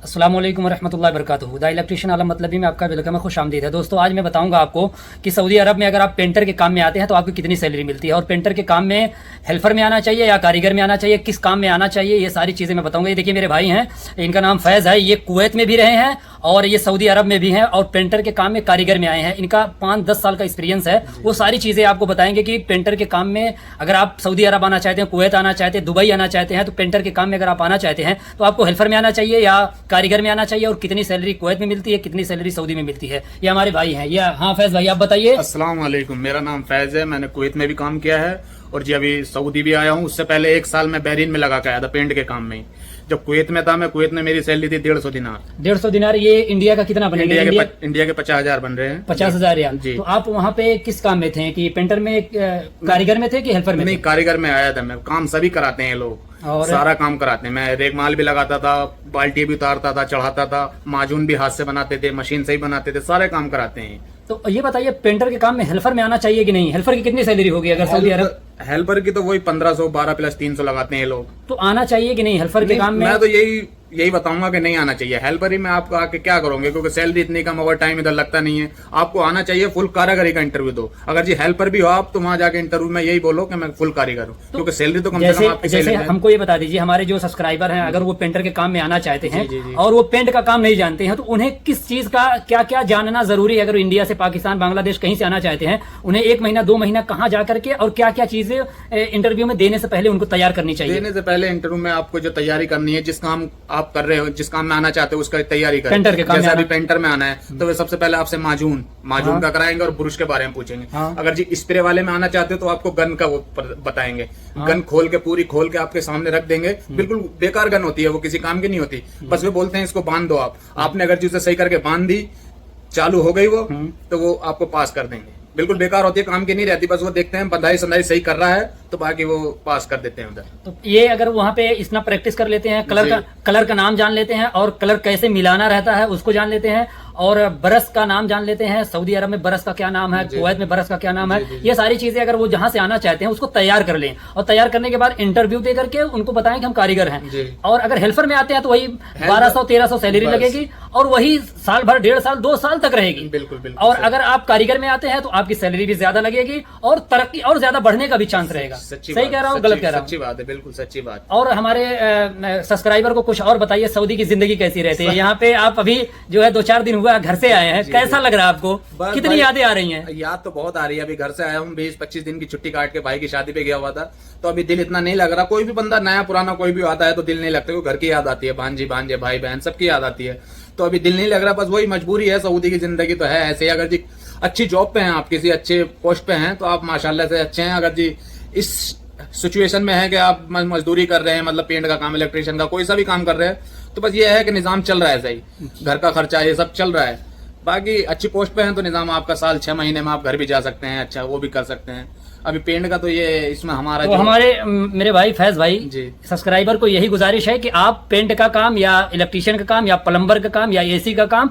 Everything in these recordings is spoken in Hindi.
अस्सलामुअलैकुम वरहमतुल्लाहि वबरकातुहू। द इलेक्ट्रिशियन आलम मतलबी में आपका वेलकम है, खुश आमदीद है। दोस्तों आज मैं बताऊंगा आपको कि सऊदी अरब में अगर आप पेंटर के काम में आते हैं तो आपको कितनी सैलरी मिलती है, और पेंटर के काम में हेल्पर में आना चाहिए या कारीगर में आना चाहिए, किस काम में आना चाहिए, ये सारी चीज़ें मैं बताऊंगा। ये देखिए मेरे भाई हैं, इनका नाम फैज़ है, ये कुवैत में भी रहे हैं और ये सऊदी अरब में भी हैं और पेंटर के काम में कारीगर में आए हैं। इनका 5-10 साल का एक्सपीरियंस है। वो सारी चीज़ें आपको बताएंगे कि पेंटर के काम में अगर आप सऊदी अरब आना चाहते हैं, कुवैत आना चाहते हैं, दुबई आना चाहते हैं, तो पेंटर के काम में अगर आप आना चाहते हैं तो आपको हेल्पर में आना चाहिए या कारीगर में आना चाहिए, और कितनी सैलरी कुवैत में मिलती है, कितनी सैलरी सऊदी में मिलती है। ये हमारे भाई हैं। ये हाँ फैज़ भाई आप बताइए। अस्सलाम वालेकुम, मेरा नाम फैज़ है। मैंने कुवैत में भी काम किया है और जी अभी सऊदी भी आया हूँ। उससे पहले 1 साल मैं बहरीन में लगा के आया था पेंट के काम में। जब कुवैत में था, मैं कुवैत में मेरी सैलरी थी 150 दिनार। 150 दिनार ये इंडिया का कितना बनेगा? इंडिया के 50,000 बन रहे हैं। 50,000 रियाल। तो आप वहाँ पे किस काम में थे, कि पेंटर में, कारीगर में थे कि हेल्पर में? नहीं, कारीगर में आया था मैं। काम सभी कराते हैं लोग, और सारा काम कराते हैं। मैं रेगमाल भी लगाता था, बाल्टी भी उतारता था, चढ़ाता था, माजून भी हाथ से बनाते थे, मशीन से ही बनाते थे, सारे काम कराते हैं। तो ये बताइए पेंटर के काम में हेल्पर में आना चाहिए कि नहीं? हेल्पर की कितनी सैलरी होगी अगर सऊदी अरब? हेल्पर की तो वही 1500, 12 + 300 लगाते हैं लोग। तो आना चाहिए कि नहीं हेल्पर के काम में? मैं तो यही बताऊंगा कि नहीं आना चाहिए। हेल्पर ही में आप आके क्या करोगे, क्योंकि सैलरी इतनी कम, ओवर टाइम इधर लगता नहीं है। आपको आना चाहिए, फुल कारीगरी का इंटरव्यू दो। अगर जी हेल्पर भी हो आप, तो वहां जाके इंटरव्यू में यही बोलो कि मैं फुल कारीगर हूँ, क्योंकि सैलरी तो कम से कम आपकी जैसे हमको ये बता दीजिए, हमारे जो सब्सक्राइबर हैं अगर वो पेंटर के काम में आना चाहते हैं और वो पेंट का काम नहीं जानते हैं, तो उन्हें किस चीज का क्या क्या जानना जरूरी है? अगर इंडिया से, पाकिस्तान, बांग्लादेश कहीं से आना चाहते हैं, उन्हें 1 महीना 2 महीना कहाँ जा करके और क्या क्या चीजें इंटरव्यू में देने से पहले उनको तैयार करनी चाहिए? देने से पहले इंटरव्यू में आपको जो तैयारी करनी है, जिस काम आप कर रहे हो, जिस काम में आना चाहते हो, उसका तैयारी करें। पेंटर के काम जैसे अभी पेंटर में आना है तो वे सबसे पहले आपसे माजून का कराएंगे और ब्रश के बारे में पूछेंगे। अगर जी स्प्रे वाले में आना चाहते हो तो आपको गन का वो बताएंगे। गन पूरी खोल के आपके सामने रख देंगे। बिल्कुल बेकार गन होती है, वो किसी काम की नहीं होती। बस वे बोलते हैं इसको बांध दो। आपने अगर जी उसे सही करके बांध दी, चालू हो गई वो, तो वो आपको पास कर देंगे। बिल्कुल बेकार होती है, काम की नहीं रहती। बस वो देखते हैं बंधाई संधाई सही कर रहा है तो बाकी वो पास कर देते हैं उधर। तो ये अगर वहाँ पे इतना प्रैक्टिस कर लेते हैं, कलर का नाम जान लेते हैं और कलर कैसे मिलाना रहता है उसको जान लेते हैं, और बरस का नाम जान लेते हैं। सऊदी अरब में बरस का क्या नाम है, कुवैत में बरस का क्या नाम है, ये सारी चीजें अगर वो जहाँ से आना चाहते हैं उसको तैयार कर लें, और तैयार करने के बाद इंटरव्यू दे करके उनको बताएं कि हम कारीगर हैं। और अगर हेल्पर में आते हैं तो वही 1200-1300 सैलरी लगेगी, और वही साल भर, 1.5 साल 2 साल तक रहेगी। बिल्कुल। और अगर आप कारीगर में आते हैं तो आपकी सैलरी भी ज्यादा लगेगी और तरक्की और ज्यादा बढ़ने का भी चांस रहेगा। सही कह रहा हूँ, गलत कह रहा हूँ? सच्ची बात है, बिल्कुल सच्ची बात। और हमारे सब्सक्राइबर को कुछ और बताइए, सऊदी की जिंदगी कैसी रहती है? यहाँ पे आप अभी जो है 2-4 दिन हुआ घर से आए हैं, कैसा लग रहा है आपको? कितनी यादें आ रही हैं? याद तो बहुत आ रही है। अभी घर से आया हूँ, 20-25 दिन की छुट्टी काट के भाई की शादी पे गया हुआ था, तो अभी दिल इतना नहीं लग रहा। कोई भी बंदा नया पुराना कोई भी आता है तो दिल नहीं लगता, घर की याद आती है, भांजी भांजे, भाई बहन सबकी याद आती है। तो अभी दिल नहीं लग रहा, बस वही मजबूरी है। सऊदी की जिंदगी तो है ऐसे। अगर जी अच्छी जॉब पे हैं आप, किसी अच्छे पोस्ट पे हैं, तो आप माशाल्लाह से अच्छे हैं। अगर जी इस सिचुएशन में है कि आप मजदूरी कर रहे हैं, मतलब पेंट का काम, इलेक्ट्रिशियन का कोई सा भी काम कर रहे हैं, तो बस ये है कि निजाम चल रहा है सही, घर का खर्चा ये सब चल रहा है। बाकी अच्छी पोस्ट पे हैं तो निजाम आपका साल 6 महीने में आप घर भी जा सकते हैं, अच्छा वो भी कर सकते हैं। अभी पेंट का तो ये इसमें हमारा तो हमारे मेरे भाई फैज़ भाई सब्सक्राइबर को यही गुजारिश है कि आप पेंट का काम या इलेक्ट्रिशियन का काम या प्लम्बर का काम या एसी का काम,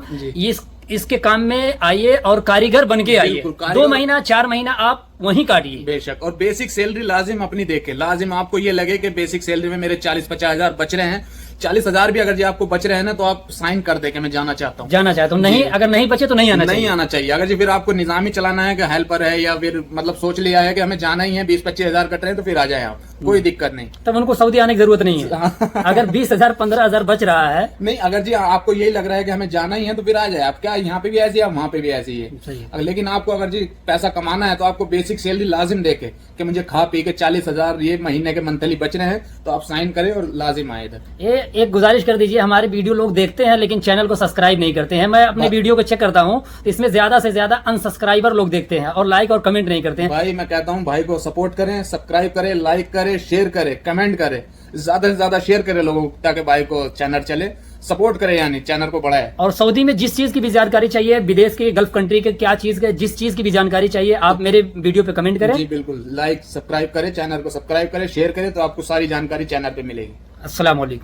इसके काम में आइए और कारीगर बन के आइए। 2 महीना 4 महीना आप वहीं काटिए। बेशक। और बेसिक सैलरी लाजिम अपनी देखे, लाजिम आपको ये लगे कि बेसिक सैलरी में मेरे 40-50 हजार बच रहे हैं। 40,000 भी अगर जी आपको बच रहे हैं ना, तो आप साइन कर दे कि मैं जाना चाहता हूँ। नहीं, अगर नहीं बचे तो नहीं आना चाहिए। अगर जी फिर आपको निजाम ही चलाना है कि हेल्पर है, या फिर मतलब सोच लिया है कि हमें जाना ही है, 20-25 हजार कट रहे हैं, तो फिर आ जाए आप, कोई दिक्कत नहीं। तब उनको सऊदी आने की जरूरत नहीं है। अगर 20,000-15,000 बच रहा है, नहीं, अगर जी आपको यही लग रहा है कि हमें जाना ही है, तो फिर आ जाए आप। क्या यहाँ पे भी ऐसी है, वहाँ पे भी ऐसी है। लेकिन आपको अगर जी पैसा कमाना है तो आपको बेसिक सैलरी लाजिम देके कि मुझे खा पी के 40,000 ये महीने के मंथली बच रहे हैं, तो आप साइन करें और लाजिम आए इधर। ये एक गुजारिश कर दीजिए, हमारे वीडियो लोग देखते हैं लेकिन चैनल को सब्सक्राइब नहीं करते हैं। मैं अपने वीडियो को चेक करता हूँ तो इसमें ज्यादा से ज्यादा अनसब्सक्राइबर लोग देखते हैं और लाइक और कमेंट नहीं करते हैं। भाई मैं कहता हूँ भाई को सपोर्ट करें, सब्सक्राइब करें, लाइक करें, शेयर करें, कमेंट करें, ज्यादा से ज्यादा शेयर करें लोगों, ताकि भाई को चैनल चले, सपोर्ट करें, यानी चैनल को बढ़ाए। और सऊदी में जिस चीज की भी जानकारी चाहिए, विदेश के, गल्फ कंट्री के क्या चीज के, जिस चीज की भी जानकारी चाहिए, आप मेरे वीडियो पे कमेंट करें। जी बिल्कुल, लाइक सब्सक्राइब करें, चैनल को सब्सक्राइब करें, शेयर करें, तो आपको सारी जानकारी चैनल पे मिलेगी। अस्सलाम वालेकुम।